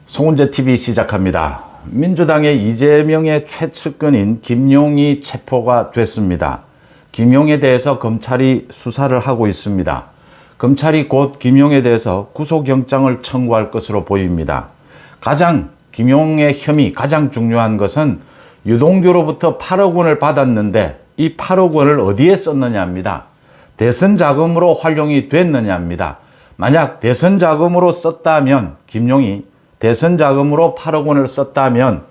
송은재TV 시작합니다. 민주당의 이재명의 최측근인 김용희 체포가 됐습니다. 김용희에 대해서 검찰이 수사를 하고 있습니다. 검찰이 곧 김용희에 대해서 구속영장을 청구할 것으로 보입니다. 김용희의 혐의 가장 중요한 것은 유동규로부터 8억 원을 받았는데 이 8억 원을 어디에 썼느냐입니다. 대선 자금으로 활용이 됐느냐입니다. 만약 대선 자금으로 썼다면 김용희 대선 자금으로 8억 원을 썼다면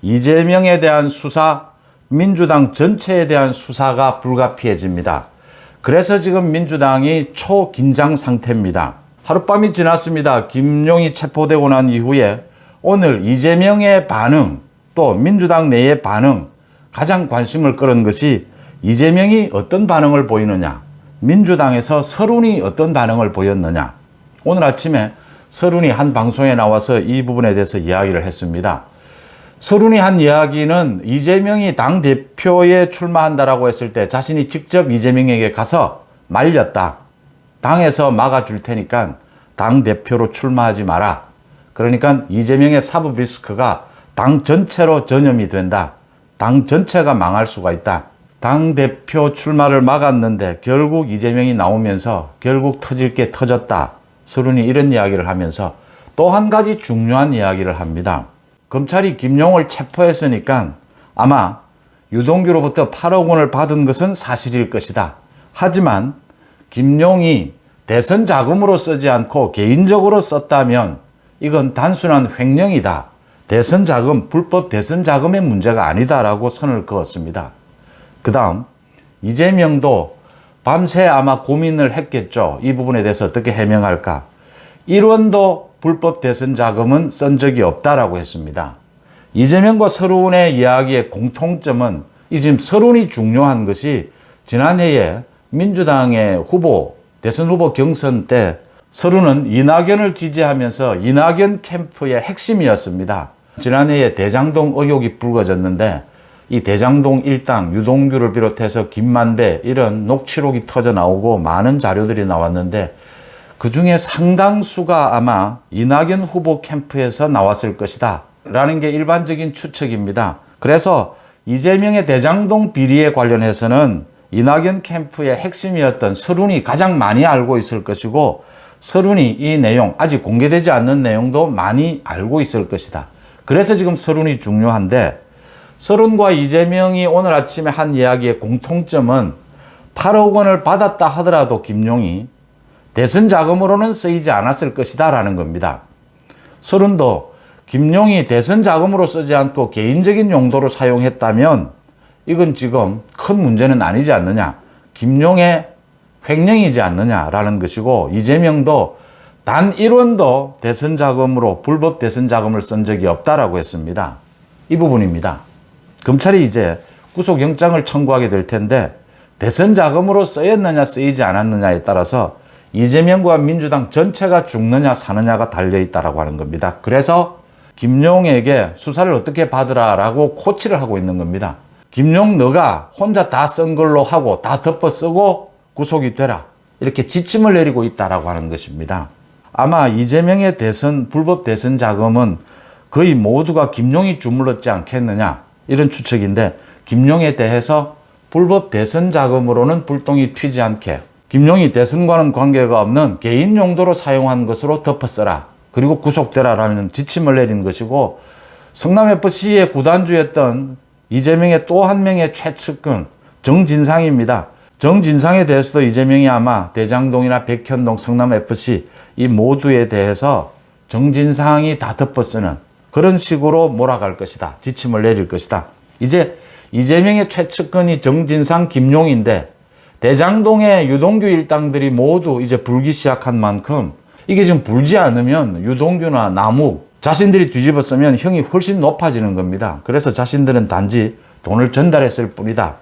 이재명에 대한 수사, 민주당 전체에 대한 수사가 불가피해집니다. 그래서 지금 민주당이 초긴장 상태입니다. 하룻밤이 지났습니다. 김용희 체포되고 난 이후에 오늘 이재명의 반응, 또 민주당 내의 반응, 가장 관심을 끌은 것이 이재명이 어떤 반응을 보이느냐, 민주당에서 서른이 어떤 반응을 보였느냐. 오늘 아침에 서른이 한 방송에 나와서 이 부분에 대해서 이야기를 했습니다. 서른이 한 이야기는 이재명이 당대표에 출마한다라고 했을 때 자신이 직접 이재명에게 가서 말렸다. 당에서 막아줄 테니까 당대표로 출마하지 마라. 그러니까 이재명의 사법 리스크가 당 전체로 전염이 된다. 당 전체가 망할 수가 있다. 당대표 출마를 막았는데 결국 이재명이 나오면서 결국 터질 게 터졌다. 서른이 이런 이야기를 하면서 또 한 가지 중요한 이야기를 합니다. 검찰이 김용을 체포했으니까 아마 유동규로부터 8억 원을 받은 것은 사실일 것이다. 하지만 김용이 대선 자금으로 쓰지 않고 개인적으로 썼다면 이건 단순한 횡령이다. 대선 자금, 불법 대선 자금의 문제가 아니다라고 선을 그었습니다. 그 다음 이재명도 밤새 아마 고민을 했겠죠. 이 부분에 대해서 어떻게 해명할까. 1원도 불법 대선 자금은 쓴 적이 없다라고 했습니다. 이재명과 서른의 이야기의 공통점은 이 지금 서른이 중요한 것이 지난해에 민주당의 대선 후보 경선 때 서른은 이낙연을 지지하면서 이낙연 캠프의 핵심이었습니다. 지난해에 대장동 의혹이 불거졌는데 이 대장동 일당 유동규를 비롯해서 김만배 이런 녹취록이 터져 나오고 많은 자료들이 나왔는데 그중에 상당수가 아마 이낙연 후보 캠프에서 나왔을 것이다 라는 게 일반적인 추측입니다. 그래서 이재명의 대장동 비리에 관련해서는 이낙연 캠프의 핵심이었던 서른이 가장 많이 알고 있을 것이고 서른이 이 내용, 아직 공개되지 않는 내용도 많이 알고 있을 것이다. 그래서 지금 서른이 중요한데 서른과 이재명이 오늘 아침에 한 이야기의 공통점은 8억 원을 받았다 하더라도 김용이 대선 자금으로는 쓰이지 않았을 것이다 라는 겁니다. 서른도 김용이 대선 자금으로 쓰지 않고 개인적인 용도로 사용했다면 이건 지금 큰 문제는 아니지 않느냐. 김용의 횡령이지 않느냐라는 것이고 이재명도 단 1원도 대선 자금으로 불법 대선 자금을 쓴 적이 없다라고 했습니다. 이 부분입니다. 검찰이 이제 구속영장을 청구하게 될 텐데 대선 자금으로 쓰였느냐 쓰이지 않았느냐에 따라서 이재명과 민주당 전체가 죽느냐 사느냐가 달려있다라고 하는 겁니다. 그래서 김용에게 수사를 어떻게 받으라라고 코치를 하고 있는 겁니다. 김용 너가 혼자 다 쓴 걸로 하고 다 덮어 쓰고 구속이 되라. 이렇게 지침을 내리고 있다라고 하는 것입니다. 아마 이재명의 불법 대선 자금은 거의 모두가 김용이 주물렀지 않겠느냐. 이런 추측인데 김용에 대해서 불법 대선 자금으로는 불똥이 튀지 않게 김용이 대선과는 관계가 없는 개인 용도로 사용한 것으로 덮어 써라. 그리고 구속되라라는 지침을 내린 것이고 성남FC의 구단주였던 이재명의 또 한 명의 최측근 정진상입니다. 정진상에 대해서도 이재명이 아마 대장동이나 백현동, 성남FC 이 모두에 대해서 정진상이 다 덮어쓰는 그런 식으로 몰아갈 것이다. 지침을 내릴 것이다. 이제 이재명의 최측근이 정진상, 김용인데 대장동의 유동규 일당들이 모두 이제 불기 시작한 만큼 이게 지금 불지 않으면 유동규나 남욱 자신들이 뒤집어 쓰면 형이 훨씬 높아지는 겁니다. 그래서 자신들은 단지 돈을 전달했을 뿐이다.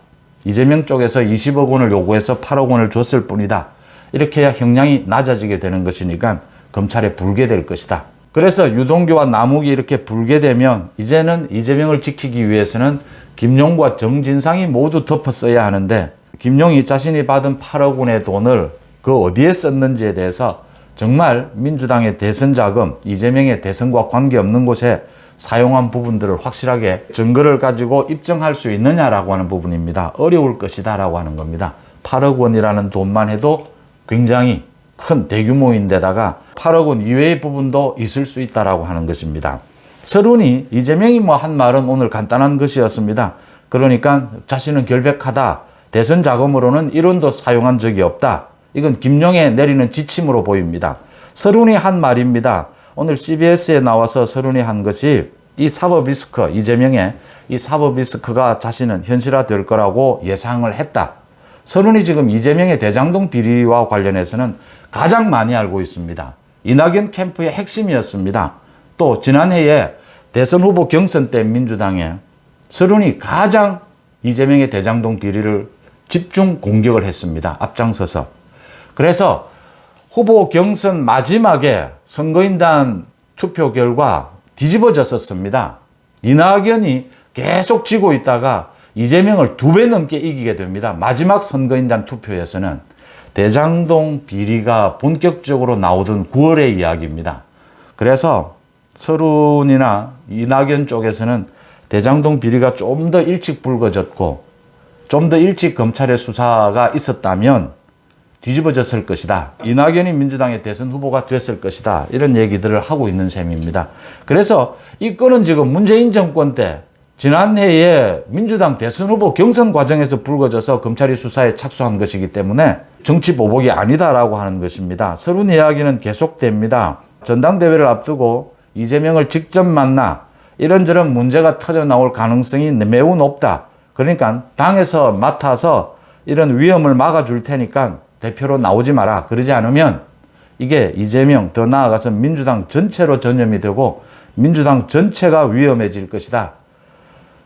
이재명 쪽에서 20억 원을 요구해서 8억 원을 줬을 뿐이다. 이렇게 해야 형량이 낮아지게 되는 것이니까 검찰에 불게 될 것이다. 그래서 유동규와 남욱이 이렇게 불게 되면 이제는 이재명을 지키기 위해서는 김용과 정진상이 모두 덮어 써야 하는데 김용이 자신이 받은 8억 원의 돈을 그 어디에 썼는지에 대해서 정말 민주당의 대선 자금, 이재명의 대선과 관계없는 곳에 사용한 부분들을 확실하게 증거를 가지고 입증할 수 있느냐라고 하는 부분입니다. 어려울 것이다 라고 하는 겁니다. 8억 원이라는 돈만 해도 굉장히 큰 대규모인데다가 8억 원 이외의 부분도 있을 수 있다라고 하는 것입니다. 서른이 이재명이 한 말은 오늘 간단한 것이었습니다. 그러니까 자신은 결백하다. 대선 자금으로는 1원도 사용한 적이 없다. 이건 김용에 내리는 지침으로 보입니다. 서른이 한 말입니다. 오늘 CBS에 나와서 서른이 한 것이 이 사법 리스크, 이재명의 이 사법 리스크가 자신은 현실화될 거라고 예상을 했다. 서른이 지금 이재명의 대장동 비리와 관련해서는 가장 많이 알고 있습니다. 이낙연 캠프의 핵심이었습니다. 또 지난해에 대선 후보 경선 때 민주당에 서른이 가장 이재명의 대장동 비리를 집중 공격을 했습니다. 앞장서서. 그래서 후보 경선 마지막에 선거인단 투표 결과 뒤집어졌었습니다. 이낙연이 계속 지고 있다가 이재명을 2배 넘게 이기게 됩니다. 마지막 선거인단 투표에서는 대장동 비리가 본격적으로 나오던 9월의 이야기입니다. 그래서 서른이나 이낙연 쪽에서는 대장동 비리가 좀 더 일찍 불거졌고 좀 더 일찍 검찰의 수사가 있었다면 뒤집어졌을 것이다. 이낙연이 민주당의 대선 후보가 됐을 것이다. 이런 얘기들을 하고 있는 셈입니다. 그래서 이 건은 지금 문재인 정권 때 지난해에 민주당 대선 후보 경선 과정에서 불거져서 검찰이 수사에 착수한 것이기 때문에 정치 보복이 아니다라고 하는 것입니다. 서른 이야기는 계속됩니다. 전당대회를 앞두고 이재명을 직접 만나 이런저런 문제가 터져 나올 가능성이 매우 높다. 그러니까 당에서 맡아서 이런 위험을 막아줄 테니까 대표로 나오지 마라. 그러지 않으면 이게 이재명 더 나아가서 민주당 전체로 전염이 되고 민주당 전체가 위험해질 것이다.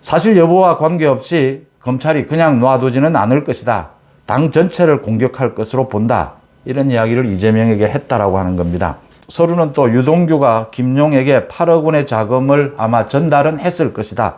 사실 여부와 관계없이 검찰이 그냥 놔두지는 않을 것이다. 당 전체를 공격할 것으로 본다. 이런 이야기를 이재명에게 했다라고 하는 겁니다. 서른은 또 유동규가 김용에게 8억 원의 자금을 아마 전달은 했을 것이다.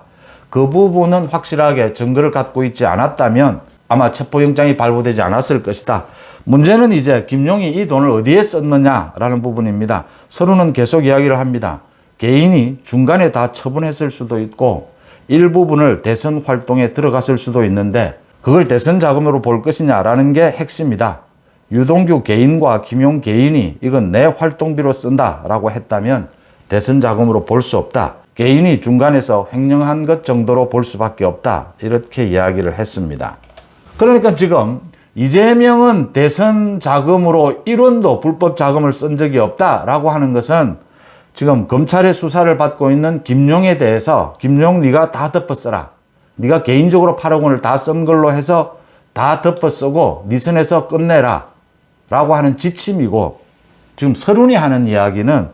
그 부분은 확실하게 증거를 갖고 있지 않았다면 아마 체포영장이 발부되지 않았을 것이다. 문제는 이제 김용이 이 돈을 어디에 썼느냐라는 부분입니다. 서른은 계속 이야기를 합니다. 개인이 중간에 다 처분했을 수도 있고 일부분을 대선 활동에 들어갔을 수도 있는데 그걸 대선 자금으로 볼 것이냐라는 게 핵심이다. 유동규 개인과 김용 개인이 이건 내 활동비로 쓴다라고 했다면 대선 자금으로 볼 수 없다. 개인이 중간에서 횡령한 것 정도로 볼 수밖에 없다. 이렇게 이야기를 했습니다. 그러니까 지금 이재명은 대선 자금으로 1원도 불법 자금을 쓴 적이 없다라고 하는 것은 지금 검찰의 수사를 받고 있는 김용에 대해서 김용 네가 다 덮어 써라. 네가 개인적으로 8억 원을 다 쓴 걸로 해서 다 덮어 쓰고 네 선에서 끝내라 라고 하는 지침이고 지금 서른이 하는 이야기는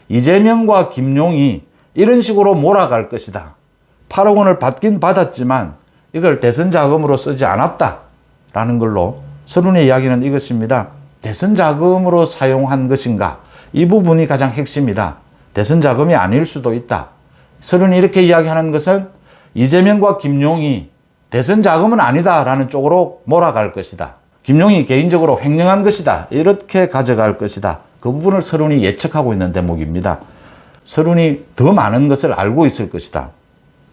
이재명과 김용이 이런 식으로 몰아갈 것이다. 8억 원을 받긴 받았지만 이걸 대선 자금으로 쓰지 않았다라는 걸로 서른의 이야기는 이것입니다. 대선 자금으로 사용한 것인가? 이 부분이 가장 핵심이다. 대선 자금이 아닐 수도 있다. 서른이 이렇게 이야기하는 것은 이재명과 김용이 대선 자금은 아니다라는 쪽으로 몰아갈 것이다. 김용이 개인적으로 횡령한 것이다. 이렇게 가져갈 것이다. 그 부분을 서른이 예측하고 있는 대목입니다. 서른이 더 많은 것을 알고 있을 것이다.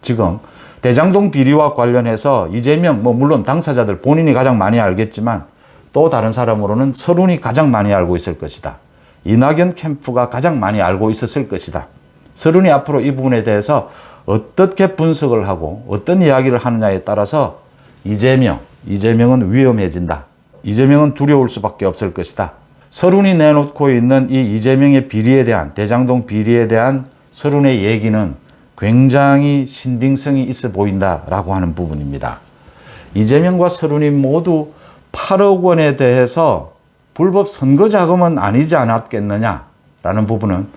지금 대장동 비리와 관련해서 이재명, 물론 당사자들 본인이 가장 많이 알겠지만 또 다른 사람으로는 서른이 가장 많이 알고 있을 것이다. 이낙연 캠프가 가장 많이 알고 있었을 것이다. 서른이 앞으로 이 부분에 대해서 어떻게 분석을 하고 어떤 이야기를 하느냐에 따라서 이재명은 위험해진다. 이재명은 두려울 수밖에 없을 것이다. 서른이 내놓고 있는 이 이재명의 비리에 대한 대장동 비리에 대한 서른의 얘기는 굉장히 신빙성이 있어 보인다라고 하는 부분입니다. 이재명과 서른이 모두 8억 원에 대해서 불법 선거 자금은 아니지 않았겠느냐라는 부분은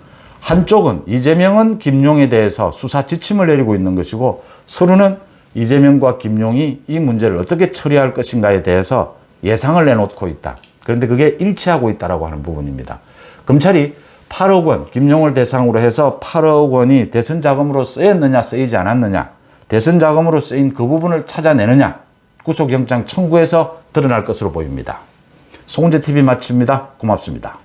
한쪽은 이재명은 김용에 대해서 수사 지침을 내리고 있는 것이고 서른은 이재명과 김용이 이 문제를 어떻게 처리할 것인가에 대해서 예상을 내놓고 있다. 그런데 그게 일치하고 있다고 하는 부분입니다. 검찰이 8억 원, 김용을 대상으로 해서 8억 원이 대선 자금으로 쓰였느냐, 쓰이지 않았느냐, 대선 자금으로 쓰인 그 부분을 찾아내느냐, 구속영장 청구해서 드러날 것으로 보입니다. 송은재TV 마칩니다. 고맙습니다.